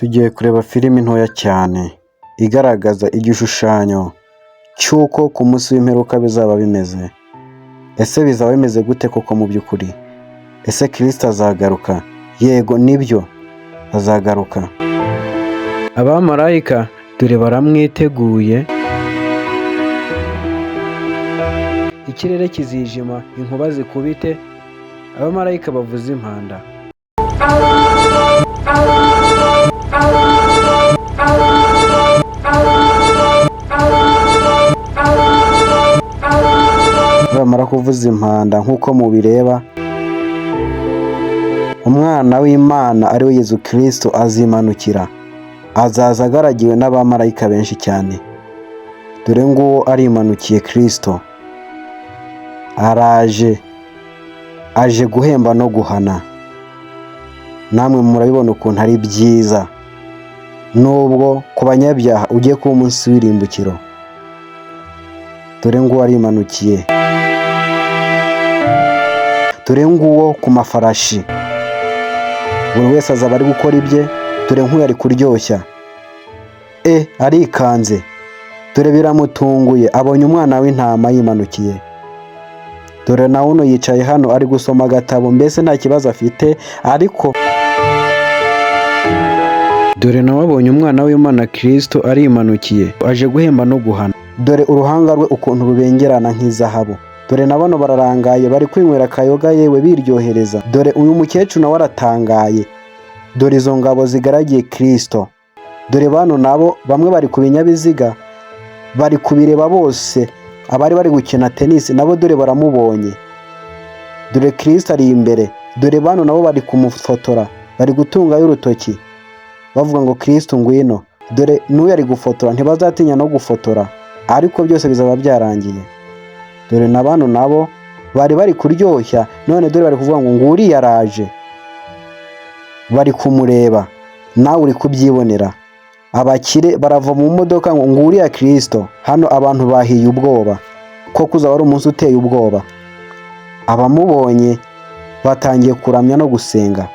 Tugiye kureba filimi ntoya cyane igaragaza igishushanyo cy'uko ku munsi w'imperuka bizaba bimeze. Ese bizaba bimeze gute koko mu by'ukuri? Ese Kristo azagaruka? Yego nibyo azagaruka. Abamarayika dore baramwiteguye, ikirere kizijima, inkuba zikubite, abamarayika bavuza impanda. Bamara kuvuza impanda nk'uko mubireba, umwana w'Imana ari we Yezu Kristo azimanukira, azaza agaragiwe n'abamarayika benshi cyane. Dore nguwo arimanukiye Kristo, araje, aje guhemba no guhana. Namwe murabibona ukuntu ari byiza, nubwo ku banyabyaha ugiye kuba umunsi w'irimbukiro. Dore nguwo arimanukiye, dore nguwo ku mafarashi, buri wese azaba ari gukora ibye. Dore nk'uyu ari kuryoshya, arikanze, dore biramutunguye, abonye umwana w'intama yimanukiye. Dore na uno yicaye hano ari gusoma agatabo, mbese nta kibazo afite, ariko dore nawe abonye umwana w'Imana Kristo arimanukiye, aje guhemba no guhana. Dore uruhanga rwe ukuntu rubengerana nk'izahabu. Dore na bano bararangaye, bari kwinywera akayoga yewe biryohereza. Dore uyu mukecuru nawe aratangaye, dore izo ngabo zigaragiye Kristo. Dore bano nabo bamwe bari ku binyabiziga, bari kubireba bose. Abari bari gukina tenisi nabo dore baramubonye. Dore Kristo ari imbere, dore bano nabo bari kumufotora, bari gutungayo urutoki bavuga ngo Kristo ngwino. Dore n'uyu ari gufotora, ntibazatinya no gufotora, ariko byose bizaba byarangiye. Dore na bano nabo bari kuryoshya, none dore bari kuvuga ngo nguriya araje, bari kumureba, nawe uri kubyibonera. Abakire barava mu modoka ngo nguriya Kristo. Hano abantu bahiye ubwoba, koko uzaba ari umunsi uteye ubwoba. Abamubonye batangiye kuramya no gusenga.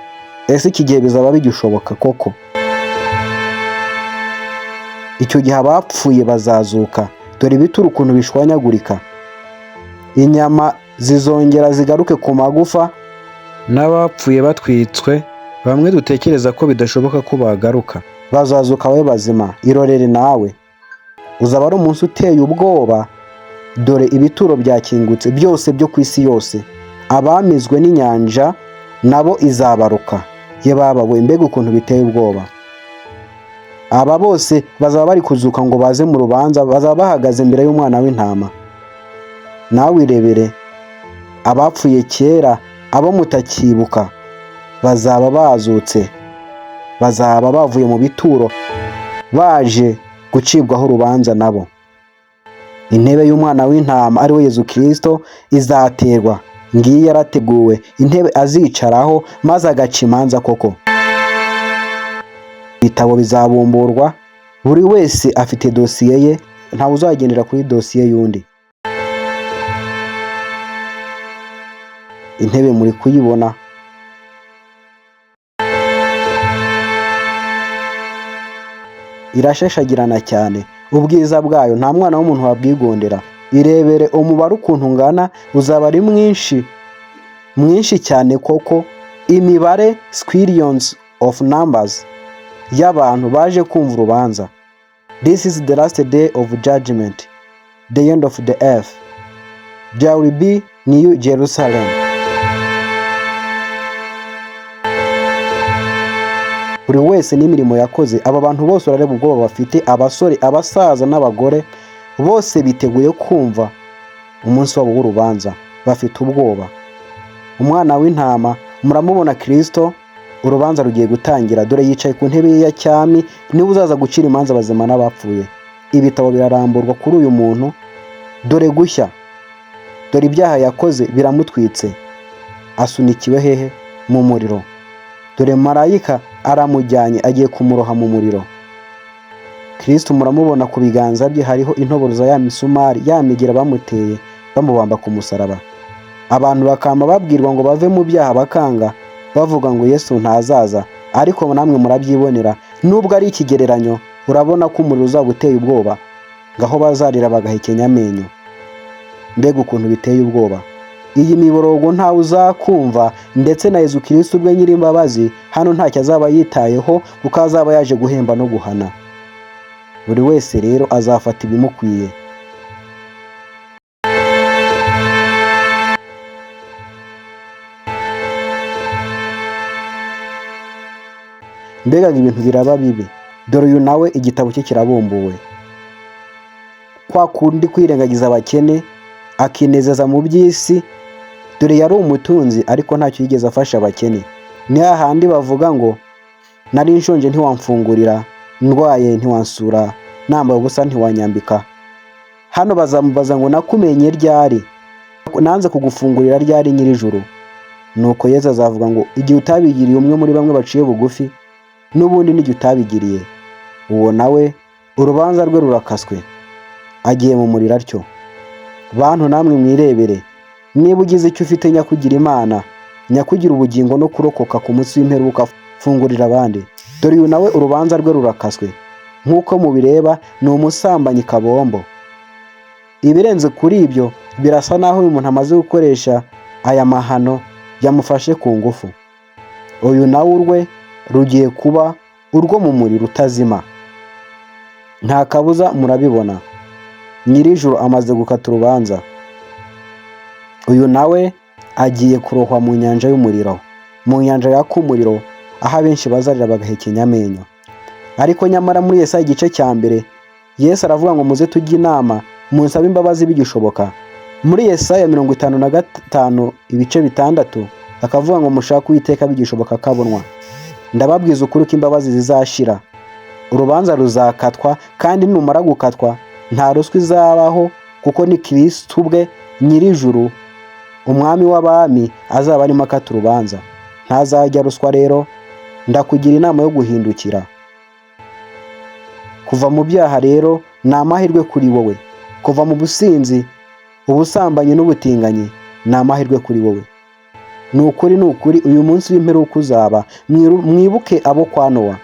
Ese iki gihe bizaba bigishoboka koko? Icyo gihe abapfuye bazazuka, dore ibituro ukuntu bishwanyagurika, inyama zizongera zigaruke ku magufa, n'abapfuye batwitswe bamwe dutekereza ko bidashoboka ko bagaruka bazazuka babe bazima. Irorere nawe, uzaba ari umunsi uteye ubwoba. Dore ibituro byakingutse byose byo ku isi yose, abamizwe n'inyanja nabo izabaruka. Ye babawe, mbega ukuntu biteye ubwoba. Aba bose bazaba bari kuzuka ngo baze mu rubanza, bazaba bahagaze imbere y'umwana w'intama. Nawe irebere, abapfuye kera, abo mutakibuka bazaba bazutse, bazaba bavuye mu bituro baje gucibwaho urubanza nabo. Intebe y'umwana w'intama ari we Yezu Kristo izaterwa, ngiyi yarateguwe, intebe azicaraho maze agaca imanza koko. Ibitabo bizabumburwa, buri wese afite dosiye ye, ntawe uzagendera kuri dosiye y'undi. Intebe muri kuyibona, irashashagirana cyane, ubwiza bwayo nta mwana w'umuntu wabwigondera. Irebere umubare ukuntu ungana, uzaba ari mwinshi cyane koko. Imibare squillions of numbers y'abantu baje kumva urubanza. This is the last day of judgment, the end of the earth. There will be New Jerusalem. Buri wese n'imirimo yakoze. Aba bantu bose urareba ubwoba bafite, abasore, abasaza n'abagore, bose biteguye kumva umunsi wabo w'urubanza, bafite ubwoba. Umwana w'intama muramubona Kristo, urubanza rugiye gutangira. Dore yicaye ku ntebe ye ya cyami, niwe uzaza gucira imanza abazima n'abapfuye. Ibitabo biraramburwa kuri uyu muntu, dore gushya, dore ibyaha yakoze biramutwitse, asunikiwe hehe? Mu muriro. Dore marayika aramujyanye, agiye kumuroha mu muriro. Kristo muramubona ku biganza bye hariho intoboro za ya misumari, ya migera bamuteye bamubamba ku musaraba. Abantu bakamba babwirwa ngo bave mu byaha bakanga, bavuga ngo Yesu ntazaza, ariko namwe murabyibonera, nubwo ari ikigereranyo, urabona ko umuriro uzaba uteye ubwoba, ngaho bazarira bagahekenya amenyo. Mbega ukuntu biteye ubwoba! Iyi miborogo ntawe uzakumva, ndetse na Yezu Kristo ubwe Nyir'imbabazi hano ntacyo azaba yitayeho, kuko azaba yaje guhemba no guhana. Buri wese rero azafata ibimukwiye. Mbega ibintu biraba bibi. Dore uyu nawe igitabo cye kirabumbuwe. Kwa kundi kwirengagiza abakene, akinezeza mu by'isi. Dore yari umutunzi ariko ntacyo yigeze afasha abakene. Ni hahandi bavuga ngo nari nshonje ntiwamfungurira, ndwaye ntiwansura, nambaye ubusa ntiwanyambika. Hano bazamubaza ngo nakumenye ryari, nanze kugufungurira ryari Nyir'ijuru. Nuko Yesu azavuga ngo igihe utabigiriye umwe muri bamwe baciye bugufi, n'ubundi n'igihe utabigiriye, uwo nawe urubanza rwe rurakaswe, agiye mu muriro atyo. Bantu namwe mwirebere, niba ugize icyo ufite nyakugira Imana, nyakugira ubugingo no kurokoka ku munsi w'imperuka, fungurira abandi. Dore uyu nawe urubanza rwe rurakaswe, nk'uko mubireba ni umusambanyi kabombo. Ibirenze kuri ibyo, birasa naho uyu muntu amaze gukoresha aya mahano yamufashe ku ngufu. Uyu nawe urwe rugiye kuba urwo mu muriro utazima. Nta kabuza murabibona, Nyir'ijuru amaze gukata urubanza. Uyu nawe agiye kurohwa mu nyanja y'umuriro, mu nyanja yaka umuriro, aho abenshi bazarira bagahekenya amenyo. Ariko nyamara muri Yesaya igice cya mbere, Yesu aravuga ngo muze tujye inama, munsabe imbabazi bigishoboka. Muri Yesaya 55 ibice 6 akavuga ngo mushake Uwiteka bigishoboka kabonwa. Ndababwiza ukuri ko imbabazi zizashira, urubanza ruzakatwa, kandi numara gukatwa nta ruswa izabaho, kuko ni Kristo ubwe Nyir'ijuru, umwami w'abami, azaba arimo akata urubanza. Ntazajya ruswa rero, ndakugira inama yo guhindukira. Kuva mu byaha rero ni amahirwe kuri wowe. Kuva mu businzi, ubusambanyi n'ubutinganyi ni amahirwe kuri wowe. Ni ukuri uyu munsi w'imperuka uzaba. Mwibuke abo kwa Nowa,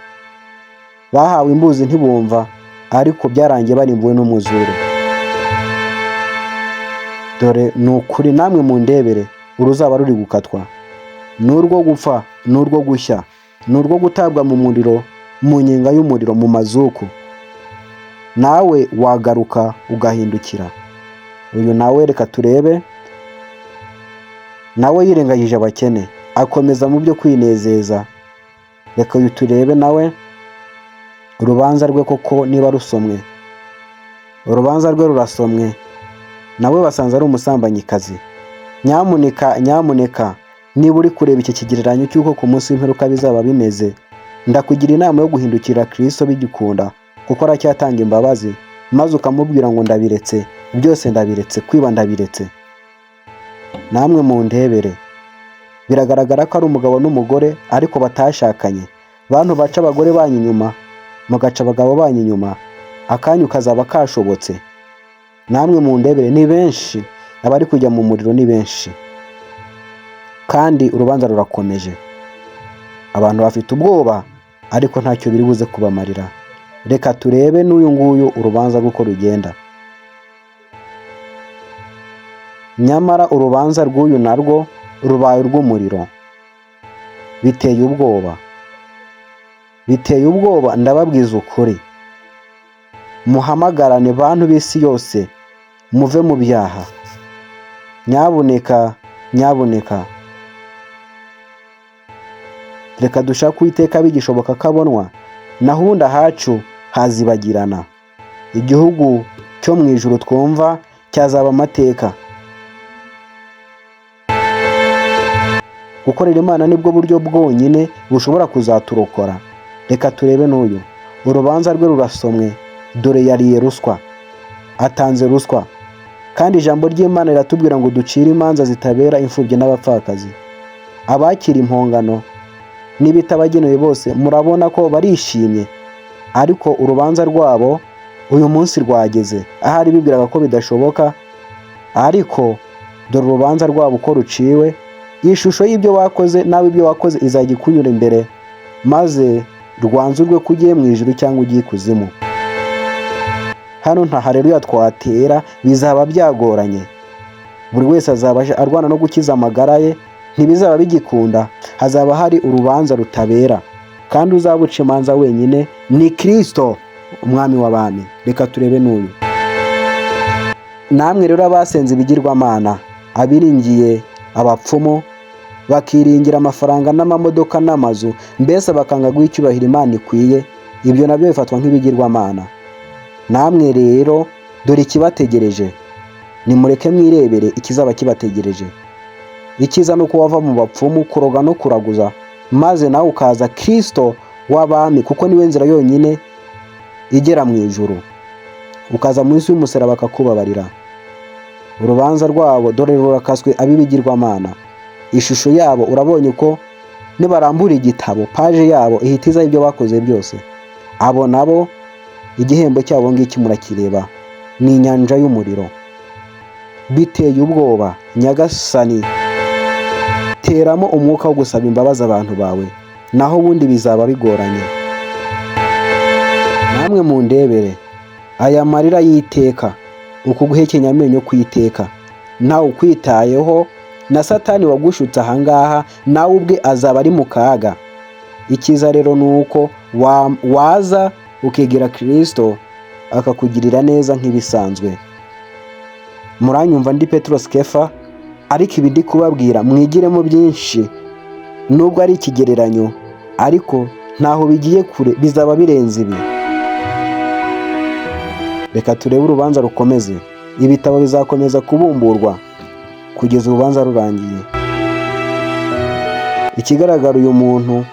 bahawe imbuzi ntibumva, ariko byarangiye barimbuwe n'umwuzure. Dore ni ukuri namwe mundebere, uruzaba ruri gukatwa. Ni urwo gupfa, ni urwo gushya, ni urwo gutabwa mu muriro, mu nyenga y'umuriro, mu mazuku. Nawe wagaruka ugahindukira. Uyu nawe reka turebe, nawe yirengagije abakene, akomeza mu byo kwinezeza. Reka uyu turebe nawe urubanza rwe koko niba rusomwe. Urubanza rwe rurasomwe, nawe basanze ari umusambanyikazi. Nyamuneka niba uri kureba iki kigereranyo cy'uko ku munsi w'imperuka bizaba bimeze, ndakugira inama yo guhindukira Kristo bigikunda, kuko aracyatanga imbabazi, maze ukamubwira ngo ndabiretse, byose ndabiretse, kwiba ndabiretse. Namwe mundebere, biragaragara ko ari umugabo n'umugore ariko batashakanye. Bantu baca abagore banyu inyuma, mugaca abagabo banyu inyuma, akanyu kazaba kashobotse. Namwe mundebere, ni benshi abari kujya mu muriro, ni benshi, kandi urubanza rurakomeje. Abantu bafite ubwoba ariko ntacyo biri buze kubamarira. Reka turebe n'uyu nguyu urubanza rw'uko rugenda. Nyamara urubanza rw'uyu narwo rubaye urw'umuriro. Biteye ubwoba, biteye ubwoba, ndababwiza ukuri. Muhamagarane bantu b'isi yose, muve mu byaha. Nyabuneka reka dushake Uwiteka bigishoboka kabonwa, naho ubundi ahacu hazibagirana. Igihugu cyo mu ijuru twumva cyazaba amateka. Gukorera Imana nibwo buryo bwonyine bushobora kuzaturokora. Reka turebe n'uyu, urubanza rwe rurasomwe. Dore yariye ruswa, atanze ruswa, kandi ijambo ry'Imana riratubwira ngo ducire imanza zitabera imfubyi n'abapfakazi. Abakira impongano n'ibitabagenewe bose murabona ko barishimye, ariko urubanza rwabo uyu munsi rwageze. Ahari bibwiraga ko bidashoboka, ariko dore urubanza rwabo uko ruciwe. Ishusho y'ibyo wakoze nawe ibyo wakoze izajya ikunyura imbere, maze rwanzurwe ko ugiye mu ijuru cyangwa ugiye ikuzimu. Hano nta haleluya twatera, bizaba byagoranye. Buri wese azaba arwana no gukiza amagara ye, ntibizaba bigikunda. Hazaba hari urubanza rutabera, kandi uzabuca imanza wenyine ni Kristo, umwami w'abami. Reka turebe n'uyu. Namwe rero abasenze ibigirwamana, abiringiye abapfumu, bakiringira amafaranga n'amamodoka n'amazu, mbese bakanga guha icyubahiro Imana ikwiye, ibyo nabyo bifatwa nk'ibigirwamana. Namwe rero dore ikibategereje, nimureke mwirebere ikizaba kibategereje. Icyiza ni uko wava mu bapfumu, kuroga no kuraguza, maze nawe ukaza Kristo w'abami, kuko niwe nzira yonyine igera mu ijuru. Ukaza munsi y'umusaraba akakubabarira. Urubanza rwabo dore rurakaswe ab'ibigirwamana. Ishusho yabo urabonye ko nibarambura igitabo, paje yabo ihitizaho ibyo bakoze byose. Abo nabo igihembo cyabo ngiki murakireba, ni inyanja y'umuriro. Biteye ubwoba. Nyagasani, teramo umwuka wo gusaba imbabazi abantu bawe, naho ubundi bizaba bigoranye. Namwe mundebere aya marira y'iteka, uku guhekenya amenyo kw'iteka, ntawe ukwitayeho, na Satani wagushutse ahangaha nawe ubwe azaba ari mu kaga. Icyiza rero ni uko waza ukegera Kristo akakugirira neza nk'ibisanzwe. Muranyumva ndi Petros Kefa, ariko ibi ndi kubabwira mwigiremo byinshi. Nubwo ari ikigereranyo, ariko ntaho bigiye kure, bizaba birenze ibi. Reka turebe urubanza rukomeze. Ibitabo bizakomeza kubumburwa kugeza urubanza rurangiye. Ikigaragara, uyu muntu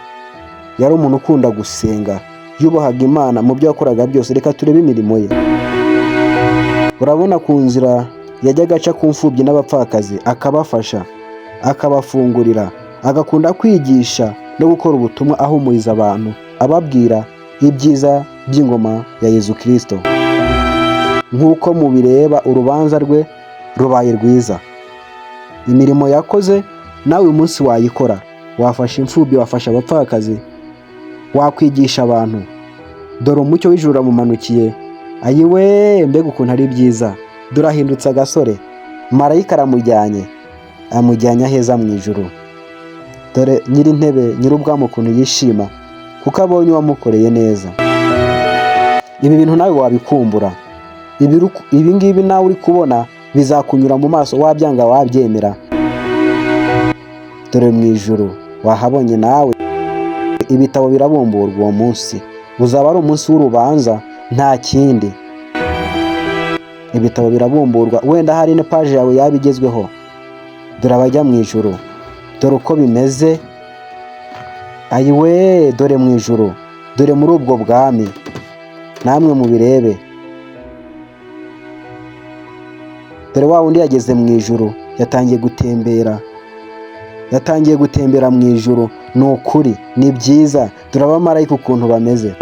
yari umuntu ukunda gusenga, yubahaga Imana mu byo yakoraga byose. Reka turebe imirimo ye. Urabona ku nzira yajyaga aca ku mfubyi n'abapfakazi, akabafasha, akabafungurira, agakunda kwigisha no gukora ubutumwa ahumuriza abantu, ababwira ibyiza by'ingoma ya Yezu Kristo. Nk'uko mubireba, urubanza rwe rubaye rwiza. Imirimo yakoze nawe uyu munsi wayikora. Wafasha imfubyi, wafasha abapfakazi, wakwigisha abantu. Dore umucyo w'ijuru uramumanukiye. Ayiwe, mbega ukuntu ari byiza. Dore ahindutse agasore. Marayika aramujyanye, amujyanye aheza mu ijuru. Dore nyir'intebe, nyir'ubwami ukuntu yishima, kuko abonye uwamukoreye neza. Ibi bintu nawe wabikumbura. Ibi ngibi nawe uri kubona bizakunyura mu maso, wabyanga wabyemera. Dore mu ijuru wahabonye nawe. Ibitabo birabumburwa uwo munsi. Uzaba ari umunsi w'urubanza, nta kindi. Ibitabo birabumburwa, wenda hari na paje yawe yabigezweho. Dore abajya mu ijuru, dore uko bimeze. Ayiwe, dore mu ijuru, dore muri ubwo bwami. Namwe mubirebe. Dore wa wundi yageze mu ijuru, yatangiye gutembera mu ijuru. Ni ukuri, ni byiza. Dore abamarayika ukuntu bameze.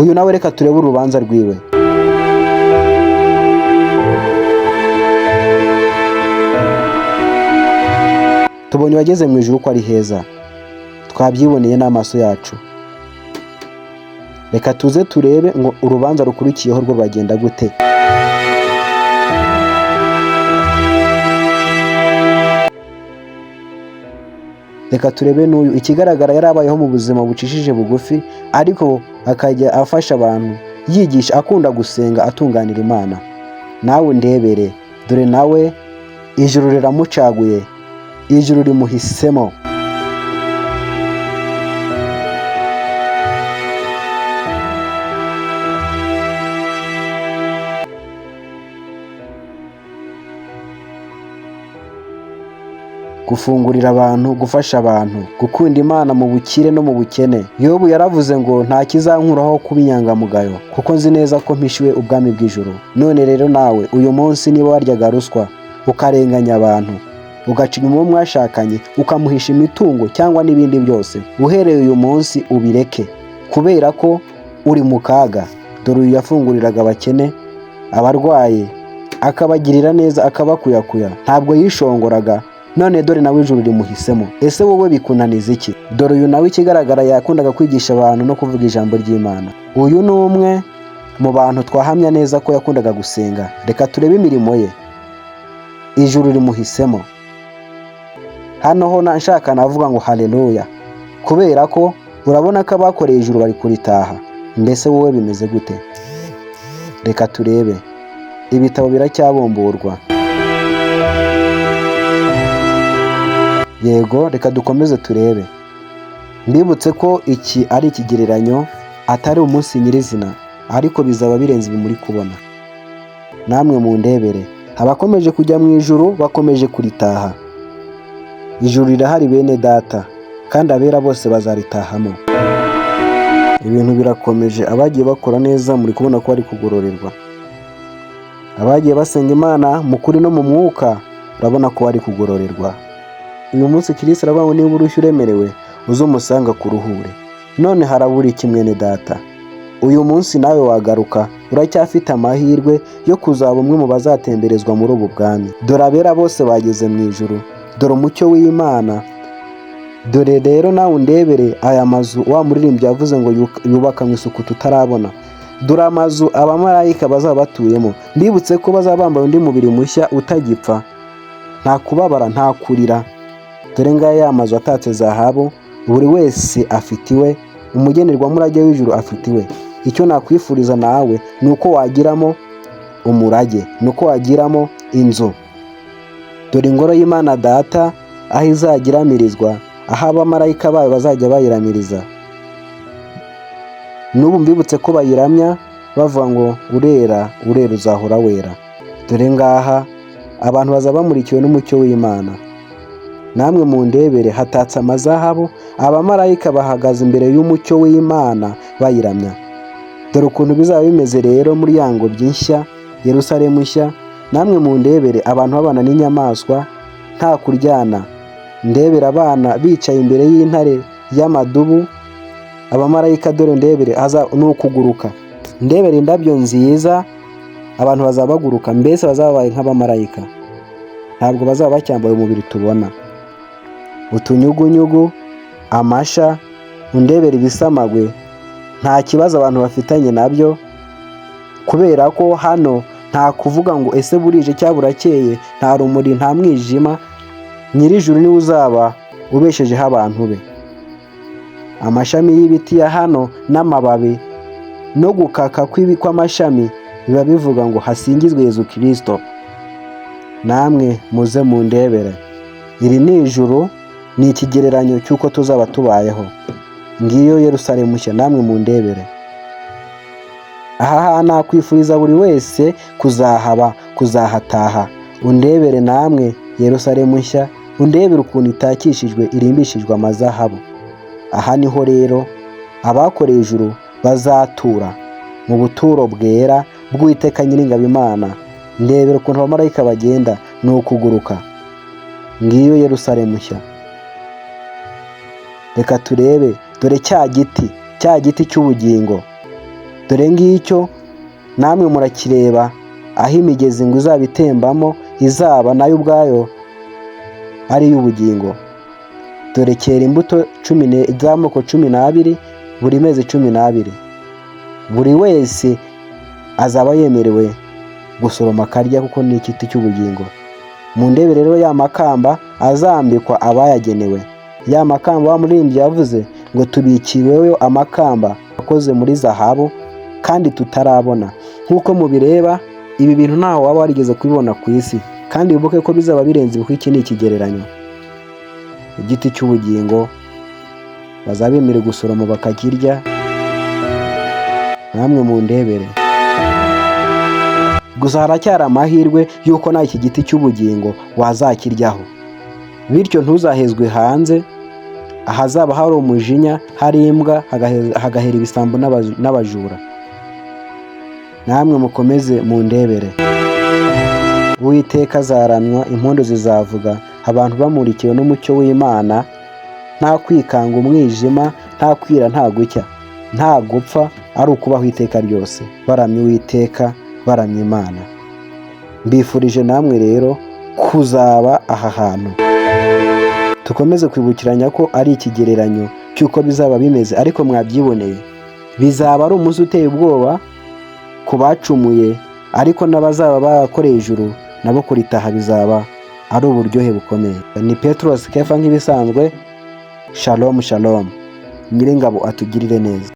Uyu nawe reka turebe urubanza rwiwe. Tubonye wageze mu ijuru ko ari heza, twabyiboneye n'amaso yacu. Reka tuze turebe ngo urubanza rukurikiyeho rwo rwagenda gute. Reka turebe n'uyu. Ikigaragara yari abayeho mu buzima bucishije bugufi, ariko akajya afasha abantu, yigisha, akunda gusenga, atunganira Imana. Nawe ndebere. Dore nawe ijuru riramucaguye, ijuru rimuhisemo. Gufungurira abantu, gufasha abantu, gukunda Imana mu bukire no mu bukene. Yobu yaravuze ngo nta kizankuraho kuba inyangamugayo, kuko nzi neza ko mpishiwe ubwami bw'ijuru. None rero nawe uyu munsi, niba waryaga ruswa, ukarenganya abantu, ugaca inyuma uwo mwashakanye, ukamuhisha imitungo cyangwa n'ibindi byose, uhereye uyu munsi ubireke, kubera ko uri mu kaga. Dore uyu yafunguriraga abakene, abarwaye, akabagirira neza, akabakuyakuya. Ntabwo yishongoraga. None dore nawe ijuru rimuhisemo. Ese wowe bikunaniza iki? Dore uyu nawe ikigaragara yakundaga kwigisha abantu no kuvuga ijambo ry'Imana. Uyu ni umwe mu bantu twahamya neza ko yakundaga gusenga. Reka turebe imirimo ye. Ijuru rimuhisemo. Hano ho nshaka navuga ngo haleluya, kubera ko urabona ko abakoreye ijuru bari kuritaha. Mbese wowe bimeze gute? Reka turebe. Ibitabo biracyabumburwa. Yego, reka dukomeze turebe. Mbibutse ko iki ari ikigereranyo, atari umunsi nyirizina, ariko bizaba birenze ibi muri kubona. Namwe mu ndebere, abakomeje kujya mu ijuru bakomeje kuritaha. Ijuru rirahari bene data, kandi abera bose bazaritahamo. Ibintu birakomeje. Abagiye bakora neza muri kubona ko bari kugororerwa. Abagiye basenga Imana mu kuri no mu mwuka, urabona ko bari kugororerwa. Uyu munsi Kristo aravuga ngo niba urushye uremerewe, uzumusanga kuruhure. None harabura iki mwene data? Uyu munsi nawe wagaruka, uracyafite amahirwe yo kuzaba umwe mu bazatemberezwa muri ubu bwami. Dore abera bose bageze mu ijuru. Dore umucyo w'Imana. Dore rero nawe undebere aya mazu wa muririmbyi yavuze ngo yubakanywe isuku tutarabona. Dore amazu abamarayika bazaba batuyemo. Mbibutse ko bazaba bambaye undi mubiri mushya utagipfa, nta kubabara, nta kurira. Dore ngaya ya mazu atatse zahabu, buri wese afitiwe, umugenerwamurage w'ijuru afitiwe. Icyo nakwifuriza nawe ni uko wagiramo umurage, ni uko wagiramo inzu. Dore ingoro y'Imana Data aho izagiramirizwa, aho abamarayika bayo bazajya bayiramiriza. N'ubu mbibutse ko bayiramya bavuga ngo urera, urera, uzahora wera. Dore ngaha abantu bazaba bamurikiwe n'umucyo w'Imana. Namwe mu ndebere, hatatse amazahabu, abamarayika bahagaze imbere y'umucyo w'Imana bayiramya. Dore ukuntu bizaba bimeze rero muri ya ngobyi nshya, Yerusalemu nshya. Namwe mu ndebere, abantu babana n'inyamaswa nta kuryana. Ndebere abana bicaye imbere y'intare y'amadubu. Abamarayika dore ndebere ni ukuguruka. Ndebere indabyo nziza, abantu bazaba baguruka, mbese bazaba babaye nk'abamarayika. Ntabwo bazaba bacyambaye umubiri tubona. Utunyugunyugu, amasha, undebere ibisamagwe, nta kibazo abantu bafitanye nabyo, kubera ko hano nta kuvuga ngo ese burije cyangwa burakeye, nta rumuri, nta mwijima. Nyir'ijuru niwe uzaba ubeshejeho abantu be. Amashami y'ibiti ya hano n'amababi no gukaka kw'amashami biba bivuga ngo hasingizwe Yezu Kristo. Namwe muze mu ndebere. Iri ni ijuru, ni ikigereranyo cy'uko tuzaba tubayeho. Ngiyo Yerusalemu nshya, namwe mu ndebere. Aha nakwifuriza buri wese kuzahaba, kuzahataha. Undebere namwe Yerusalemu nshya, undebere ukuntu itakishijwe, irimbishijwe amazahabu. Aha niho rero abakoreye ijuru bazatura, mu buturo bwera bw'Uwiteka Nyiringabo Imana. Ndebera ukuntu abamarayika bagenda, ni ukuguruka. Ngiyo Yerusalemu nshya. Reka turebe. Dore cya giti cy'ubugingo. Dore ngicyo namwe murakireba, aho imigezi ngo izaba itembamo, izaba nayo ubwayo ari iy'ubugingo. Dore cyera imbuto z'amoko 12 buri mezi 12. Buri wese azaba yemerewe gusoroma akarya, kuko ni igiti cy'ubugingo. Mu ndebe rero ya makamba azambikwa abayagenewe. Ya makamba wa muririmbyi yavuze ngo tubikiweyo amakamba akoze muri zahabu kandi tutarabona. Nk'uko mubireba, ibi bintu ntaho waba warigeze kubibona ku isi, kandi wibuke ko bizaba birenze kuko iki ni ikigereranyo. Igiti cy'ubugingo bazaba bemerewe gusoroma bakakirya. Namwe mu ndebere. Gusa haracyari amahirwe y'uko nta iki giti cy'ubugingo wazakiryaho, bityo ntuzahezwe hanze ahazaba hari umujinya, hari imbwa, hagahera ibisambo n'abajura. Namwe mukomeze mu ndebere. Uwiteka azaramywa, impundu zizavuga, abantu bamurikiwe n'umucyo w'Imana. Nta kwikanga umwijima, nta kwira, nta gucya, nta gupfa, ari ukubaho iteka ryose baramya Uwiteka, baramya Imana. Mbifurije namwe rero kuzaba aha hantu. Dukomeze kwibukiranya ko ari ikigereranyo cy'uko bizaba bimeze, ariko mwabyiboneye. Bizaba ari umunsi uteye ubwoba ku bacumuye, ariko n'abazaba barakoreye ijuru nabo kuritaha bizaba ari uburyohe bukomeye. Ni Petros Kefa nk'ibisanzwe. Shalom shalom. Nyiringabo atugirire neza.